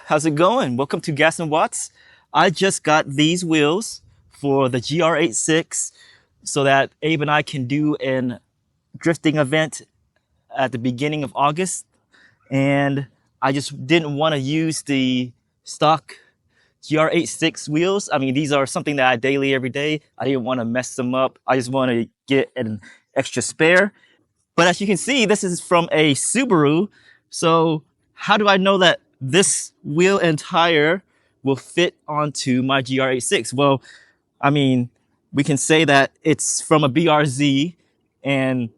how's it going? Welcome to Gas and Watts. I just got these wheels for the GR86 so that Abe and I can do an drifting event at the beginning of August. And I just didn't want to use the stock GR86 wheels. I mean, these are something that I daily every day. I didn't want to mess them up. I just want to get an extra spare. But as you can see, this is from a Subaru. So how do I know that this wheel and tire will fit onto my GR86? Well, I mean, we can say that it's from a BRZ, and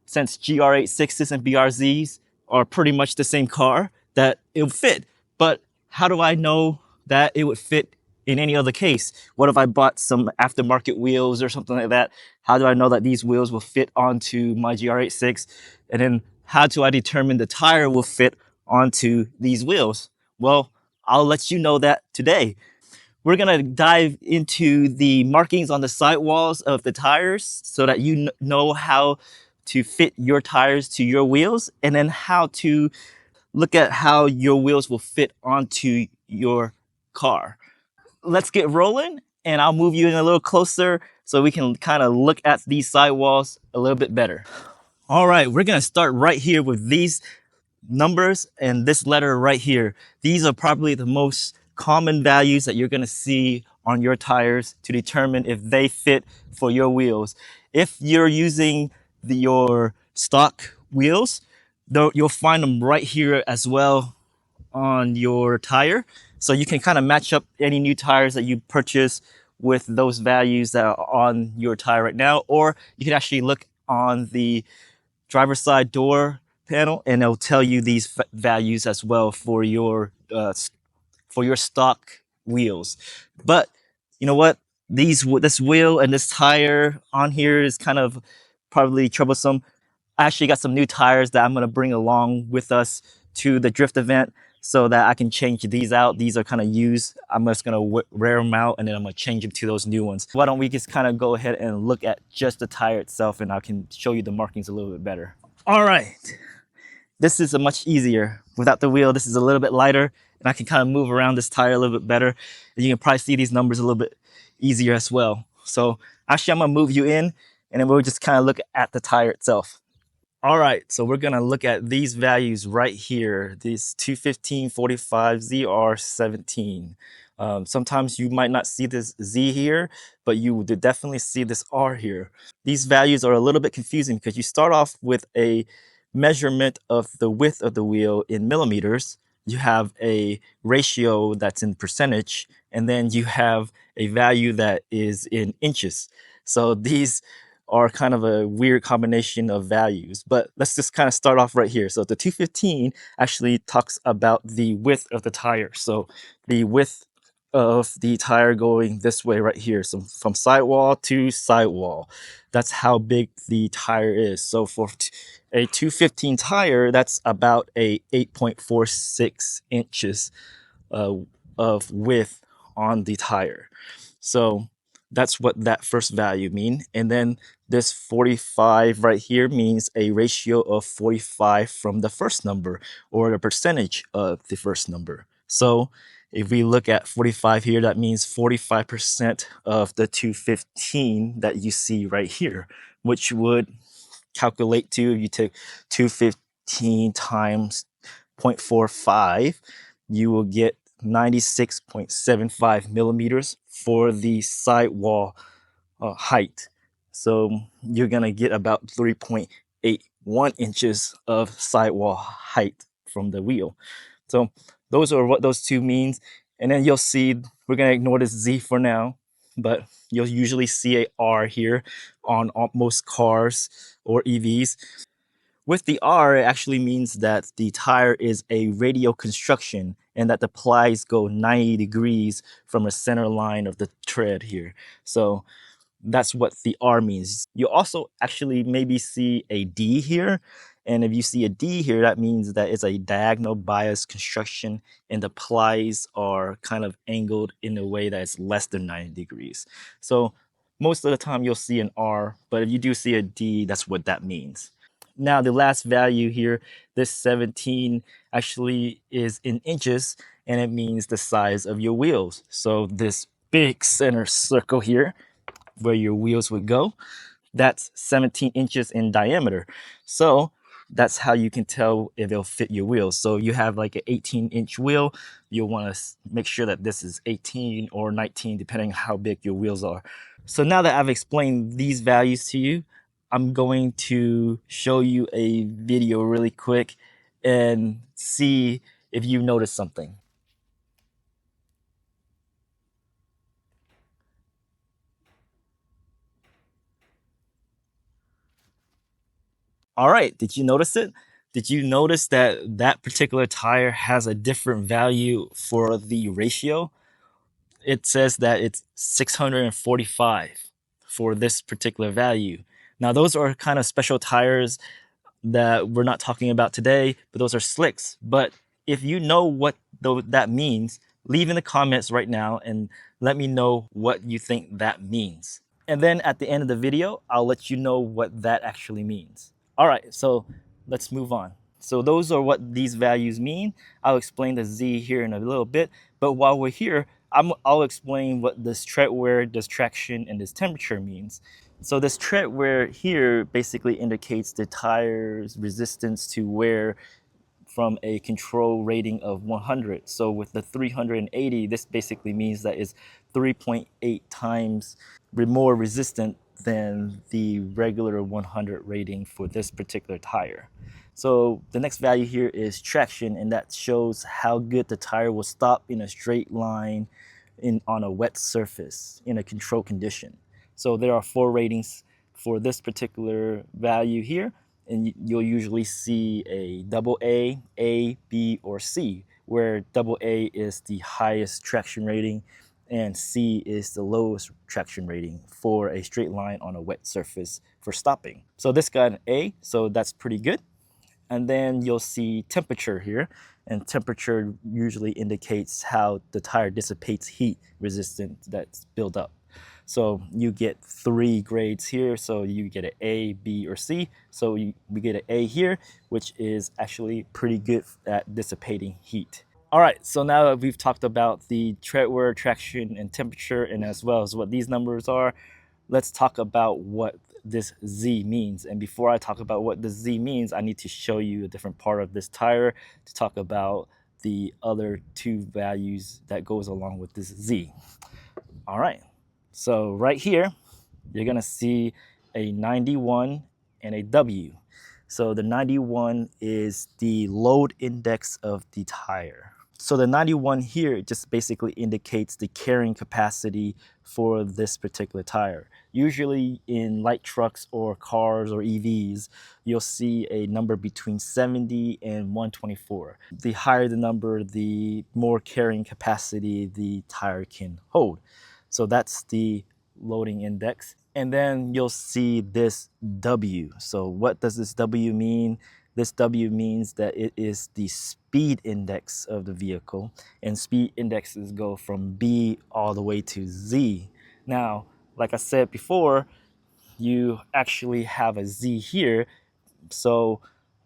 since GR86s and BRZs are pretty much the same car, that it'll fit. But how do I know that it would fit in any other case? What if I bought some aftermarket wheels or something like that? How do I know that these wheels will fit onto my GR86? And then how do I determine the tire will fit onto these wheels? Well, I'll let you know that today. We're gonna dive into the markings on the sidewalls of the tires so that you know how to fit your tires to your wheels, and then how to look at how your wheels will fit onto your car. Let's get rolling, and I'll move you in a little closer so we can kind of look at these sidewalls a little bit better. All right, we're gonna start right here with these numbers and this letter right here. These are probably the most common values that you're gonna see on your tires to determine if they fit for your wheels. If you're using your stock wheels, though, you'll find them right here as well on your tire. So you can kind of match up any new tires that you purchase with those values that are on your tire right now. Or you can actually look on the driver's side door panel and it'll tell you these values as well for your stock wheels. But you know what? This wheel and this tire on here is kind of probably troublesome. I actually got some new tires that I'm going to bring along with us to the drift event so that I can change these out. These are kind of used. I'm just going to wear them out and then I'm going to change them to those new ones. Why don't we just kind of go ahead and look at just the tire itself, and I can show you the markings a little bit better. All right. This is a much easier. Without the wheel, this is a little bit lighter, and I can kind of move around this tire a little bit better. And you can probably see these numbers a little bit easier as well. So actually, I'm going to move you in, and then we'll just kind of look at the tire itself. All right, so we're gonna look at these values right here, these 215/45 ZR17. Sometimes you might not see this Z here, but you would definitely see this R here. These values are a little bit confusing because you start off with a measurement of the width of the wheel in millimeters. You have a ratio that's in percentage, and then you have a value that is in inches. So these are kind of a weird combination of values, but let's just kind of start off right here. So the 215 actually talks about the width of the tire. So the width of the tire going this way right here. So from sidewall to sidewall, that's how big the tire is. So for a 215 tire, that's about a 8.46 inches of width on the tire. So that's what that first value mean. And then this 45 right here means a ratio of 45 from the first number, or the percentage of the first number. So if we look at 45 here, that means 45% of the 215 that you see right here, which would calculate to, if you take 215 times 0.45, you will get 96.75 millimeters for the sidewall height. So you're gonna get about 3.81 inches of sidewall height from the wheel. So those are what those two means. And then you'll see, we're gonna ignore this Z for now, but you'll usually see a R here on most cars or EVs. With the R, it actually means that the tire is a radial construction and that the plies go 90 degrees from the center line of the tread here. So that's what the R means. You also actually maybe see a D here. And if you see a D here, that means that it's a diagonal bias construction and the plies are kind of angled in a way that is less than 90 degrees. So most of the time you'll see an R, but if you do see a D, that's what that means. Now the last value here, this 17 actually is in inches, and it means the size of your wheels. So this big center circle here where your wheels would go, that's 17 inches in diameter. So that's how you can tell if it'll fit your wheels. So you have like an 18-inch wheel, you'll want to make sure that this is 18 or 19 depending on how big your wheels are. So now that I've explained these values to you, I'm going to show you a video really quick and see if you notice something. All right, did you notice it? Did you notice that that particular tire has a different value for the ratio? It says that it's 645 for this particular value. Now, those are kind of special tires that we're not talking about today, but those are slicks. But if you know what that means, leave in the comments right now and let me know what you think that means. And then at the end of the video, I'll let you know what that actually means. All right, so let's move on. So those are what these values mean. I'll explain the Z here in a little bit, but while we're here, I'll explain what this tread wear, this traction, and this temperature means. So this tread wear here basically indicates the tire's resistance to wear from a control rating of 100. So with the 380, this basically means that it's 3.8 times more resistant than the regular 100 rating for this particular tire. So the next value here is traction, and that shows how good the tire will stop in a straight line on a wet surface in a controlled condition. So there are 4 ratings for this particular value here, and you'll usually see a double A, B, or C, where double A is the highest traction rating and C is the lowest traction rating for a straight line on a wet surface for stopping. So this got an A, so that's pretty good. And then you'll see temperature here, and temperature usually indicates how the tire dissipates heat resistance that's built up. So you get 3 grades here, so you get an A, B, or C. So we get an A here, which is actually pretty good at dissipating heat. All right, so now that we've talked about the tread wear, traction, and temperature, and as well as what these numbers are, let's talk about what this Z means. And before I talk about what the Z means, I need to show you a different part of this tire to talk about the other 2 values that goes along with this Z. All right, so right here, you're gonna see a 91 and a W. So the 91 is the load index of the tire. So the 91 here just basically indicates the carrying capacity for this particular tire. Usually in light trucks or cars or EVs, you'll see a number between 70 and 124. The higher the number, the more carrying capacity the tire can hold. So that's the loading index. And then you'll see this W. So what does this W mean? This W means that it is the speed index of the vehicle, and speed indexes go from B all the way to Z. Now, like I said before, you actually have a Z here. So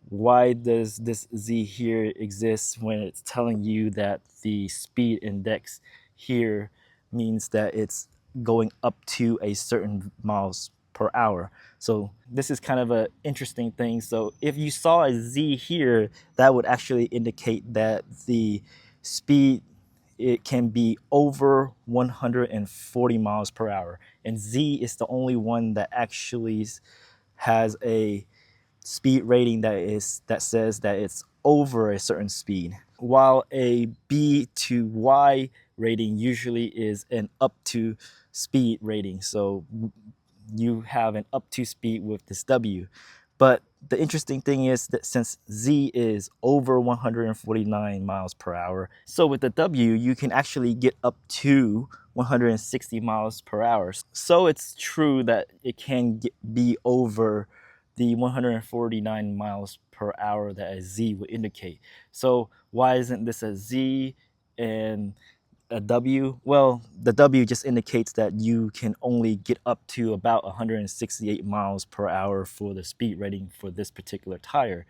why does this Z here exist when it's telling you that the speed index here means that it's going up to a certain miles per hour? So this is kind of an interesting thing. So if you saw a Z here, that would actually indicate that the speed, it can be over 140 miles per hour. And Z is the only one that actually has a speed rating that says that it's over a certain speed, while a B to Y rating usually is an up to speed rating. So you have an up to speed with this W. But the interesting thing is that since Z is over 149 miles per hour, so with the W, you can actually get up to 160 miles per hour. So it's true that it can be over the 149 miles per hour that a Z would indicate. So why isn't this a Z? And a W? Well, the W just indicates that you can only get up to about 168 miles per hour for the speed rating for this particular tire.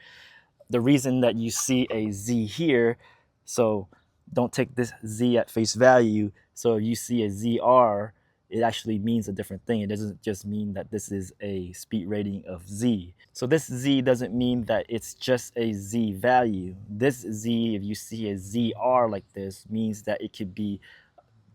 The reason that you see a Z here, so don't take this Z at face value. So if you see a ZR, it actually means a different thing. It doesn't just mean that this is a speed rating of Z. So this Z doesn't mean that it's just a Z value. This Z, if you see a ZR like this, means that it could be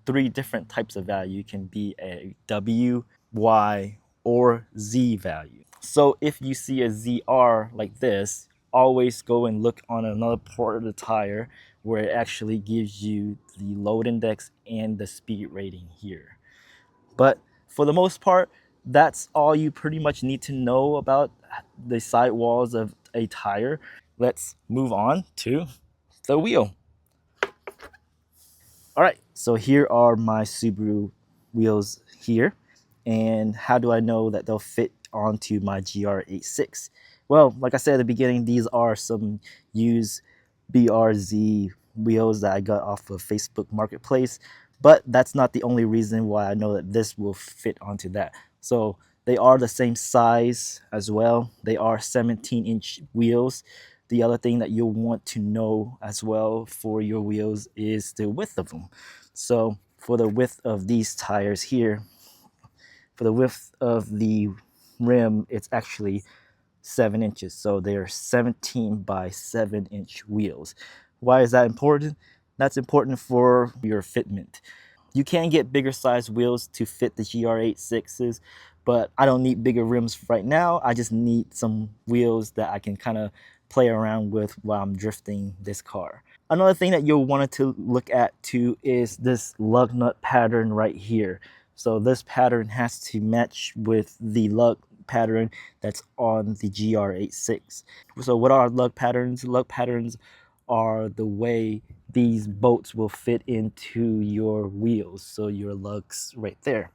three different types of value. It can be a W, Y, or Z value. So if you see a ZR like this, always go and look on another part of the tire where it actually gives you the load index and the speed rating here. But for the most part, that's all you pretty much need to know about the sidewalls of a tire. Let's move on to the wheel. All right, so here are my Subaru wheels here. And how do I know that they'll fit onto my GR86? Well, like I said at the beginning, these are some used BRZ wheels that I got off of Facebook Marketplace, but that's not the only reason why I know that this will fit onto that. So they are the same size as well. They are 17-inch wheels. The other thing that you'll want to know as well for your wheels is the width of them. So for the width of these tires here, for the width of the rim, it's actually 7 inches. So they're 17 by 7-inch wheels. Why is that important? That's important for your fitment. You can get bigger size wheels to fit the GR86s, but I don't need bigger rims right now. I just need some wheels that I can kind of play around with while I'm drifting this car. Another thing that you'll want to look at too is this lug nut pattern right here. So this pattern has to match with the lug pattern that's on the GR86. So what are lug patterns? Lug patterns are the way these bolts will fit into your wheels, so your lugs right there.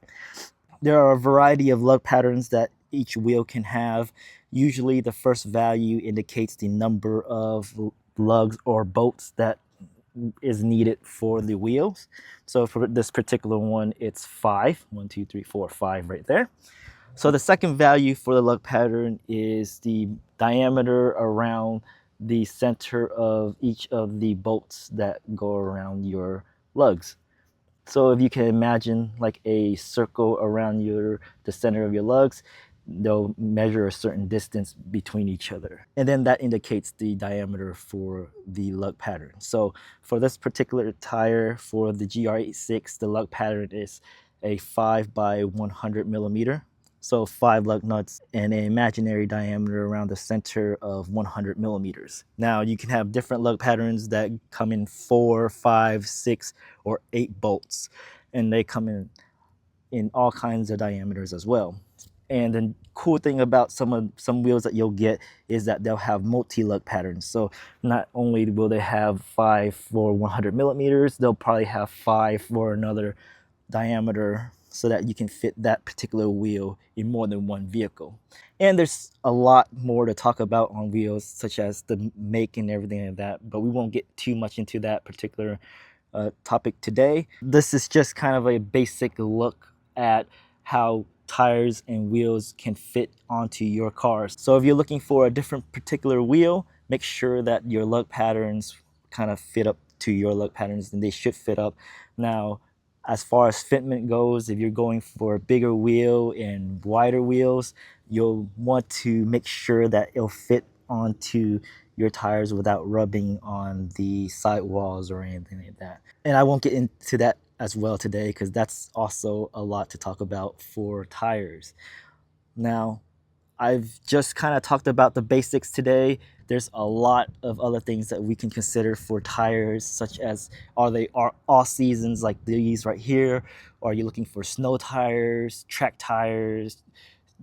There are a variety of lug patterns that each wheel can have. Usually the first value indicates the number of lugs or bolts that is needed for the wheels. So for this particular one, it's 5. 1, 2, 3, 4, 5 right there. So the second value for the lug pattern is the diameter around the center of each of the bolts that go around your lugs. So if you can imagine like a circle around the center of your lugs, they'll measure a certain distance between each other. And then that indicates the diameter for the lug pattern. So for this particular tire, for the GR86, the lug pattern is a 5 by 100 millimeter. So 5 lug nuts and an imaginary diameter around the center of 100 millimeters. Now you can have different lug patterns that come in 4, 5, 6, or 8 bolts. And they come in all kinds of diameters as well. And the cool thing about some wheels that you'll get is that they'll have multi-lug patterns. So not only will they have 5 for 100 millimeters, they'll probably have 5 for another diameter so that you can fit that particular wheel in more than one vehicle. And there's a lot more to talk about on wheels, such as the make and everything like that, but we won't get too much into that particular topic today. This is just kind of a basic look at how tires and wheels can fit onto your cars. So if you're looking for a different particular wheel, make sure that your lug patterns kind of fit up to your lug patterns, and they should fit up. Now, as far as fitment goes, if you're going for a bigger wheel and wider wheels, you'll want to make sure that it'll fit onto your tires without rubbing on the sidewalls or anything like that. And I won't get into that as well today because that's also a lot to talk about for tires. Now, I've just kind of talked about the basics today. There's a lot of other things that we can consider for tires, such as are they all seasons like these right here? Or are you looking for snow tires, track tires,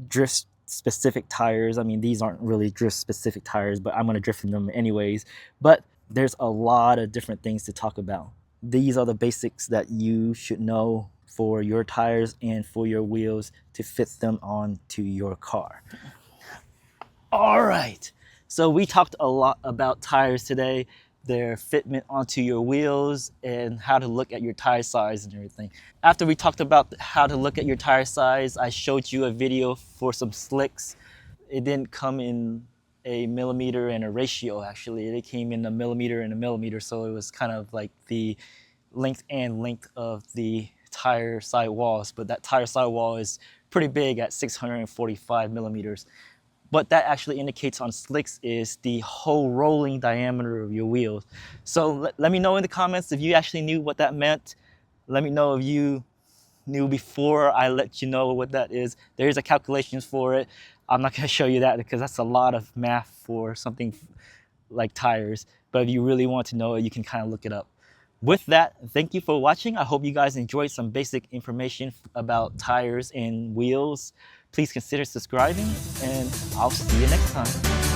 drift specific tires? I mean, these aren't really drift specific tires, but I'm going to drift in them anyways. But there's a lot of different things to talk about. These are the basics that you should know for your tires and for your wheels to fit them onto your car. All right, so we talked a lot about tires today. their fitment onto your wheels, and how to look at your tire size and everything. After we talked about how to look at your tire size, I showed you a video for some slicks. It didn't come in a millimeter and a ratio, actually. It came in a millimeter and a millimeter, so it was kind of like the length and length of the tire sidewalls, but that tire sidewall is pretty big at 645 millimeters. What that actually indicates on slicks is the whole rolling diameter of your wheels. So let me know in the comments if you actually knew what that meant. Let me know if you knew before I let you know what that is. There is a calculation for it. I'm not going to show you that because that's a lot of math for something like tires. But if you really want to know it, you can kind of look it up. With that, thank you for watching. I hope you guys enjoyed some basic information about tires and wheels. Please consider subscribing, and I'll see you next time.